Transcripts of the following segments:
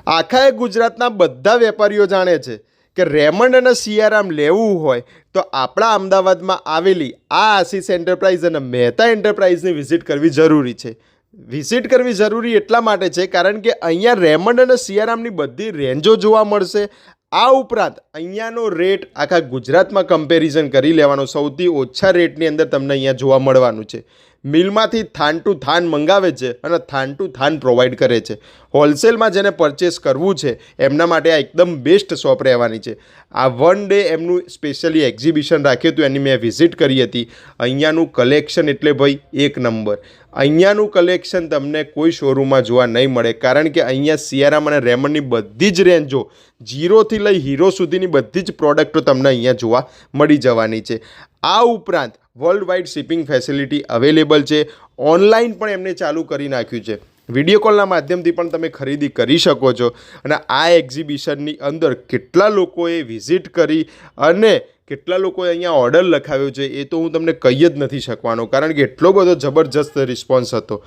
આખા ગુજરાતના બધા વેપારીઓ જાણે છે કે રેમંડ અને સિયારામ લેવું હોય તો આપણા અમદાવાદમાં આવેલી આ આશીષ એન્ટરપ્રાઇઝ અને મહેતા એન્ટરપ્રાઇઝની વિઝિટ કરવી જરૂરી છે. વિઝિટ કરવી જરૂરી એટલા માટે છે કારણ કે અહીંયા રેમંડ અને સિયારામની બધી રેન્જો જોવા મળશે. આ ઉપરાંત અહીંયાનો રેટ આખા ગુજરાતમાં કમ્પેરિઝન કરી લેવાનો, સૌથી ઓછા રેટની અંદર તમને અહીંયા જોવા મળવાનું છે. મિલમાંથી થાન ટુ થાન મંગાવે છે અને થાન ટુ થાન પ્રોવાઈડ કરે છે. હોલસેલમાં જેને પરચેસ કરવું છે એમના માટે આ એકદમ બેસ્ટ શોપ રહેવાની છે. આ વન ડે એમનું સ્પેશિયલી એક્ઝિબિશન રાખ્યું હતું, એની મેં વિઝિટ કરી હતી. અહીંયાનું કલેક્શન એટલે ભાઈ એક નંબર. અહીંયાનું કલેક્શન તમને કોઈ શોરૂમમાં જોવા નહીં મળે કારણ કે અહીંયા સિયારામ અને રેમંડની બધી જ રેન્જો, જીરોથી લઈ હીરો સુધીની બધી જ પ્રોડક્ટો તમને અહીંયા જોવા મળી જવાની છે. આ ઉપરાંત world wide shipping facility available છે. ઓનલાઈન પણ એમને ચાલુ કરી નાખ્યું છે. વિડીયો કોલના માધ્યમથી પણ તમે ખરીદી કરી શકો છો. અને આ એક્ઝિબિશનની અંદર કેટલા લોકોએ વિઝિટ કરી અને કેટલા લોકોએ અહીંયા ઓર્ડર લખાવ્યો છે એ તો હું તમને કહી જ નથી શકવાનો કારણ કે એટલો બધો જબરજસ્ત રિસ્પોન્સ હતો.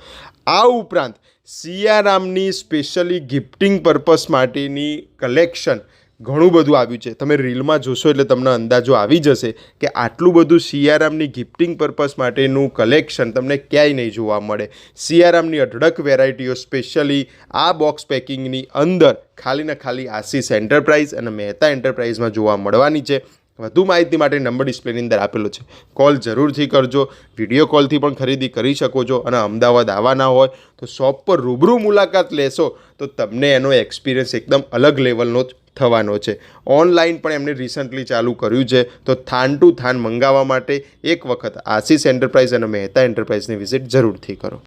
આ ઉપરાંત સિયારામની સ્પેશિયલી ગિફ્ટિંગ પર્પસ માટેની કલેક્શન ઘણું બધું આવ્યું છે. તમે રીલમાં જોશો એટલે તમને અંદાજો આવી જશે કે આટલું બધું સિયારામની ગિફ્ટિંગ પર્પસ માટેનું કલેક્શન તમને ક્યાંય નહીં જોવા મળે. સિયારામની અઢળક વેરાયટીઓ સ્પેશિયલી આ બોક્સ પેકિંગની અંદર ખાલી ને ખાલી આશીષ એન્ટરપ્રાઇઝ અને મહેતા એન્ટરપ્રાઇઝમાં જોવા મળવાની છે. વધુ માહિતી માટે નંબર ડિસ્પ્લેની અંદર આપેલો છે, કોલ જરૂરથી કરજો. વિડીયો કોલથી પણ ખરીદી કરી શકો છો અને અમદાવાદ આવવાના હોય તો શોપ પર રૂબરૂ મુલાકાત લેશો તો તમને એનો એક્સપિરિયન્સ એકદમ અલગ લેવલનો જ થવાનો છે. ઓનલાઈન પણ એમને રિસન્ટલી ચાલુ કર્યું છે તો થાન ટુ થાન મંગાવવા માટે એક વખત આશીષ એન્ટરપ્રાઇઝ અને મહેતા એન્ટરપ્રાઇઝની વિઝિટ જરૂરથી કરો.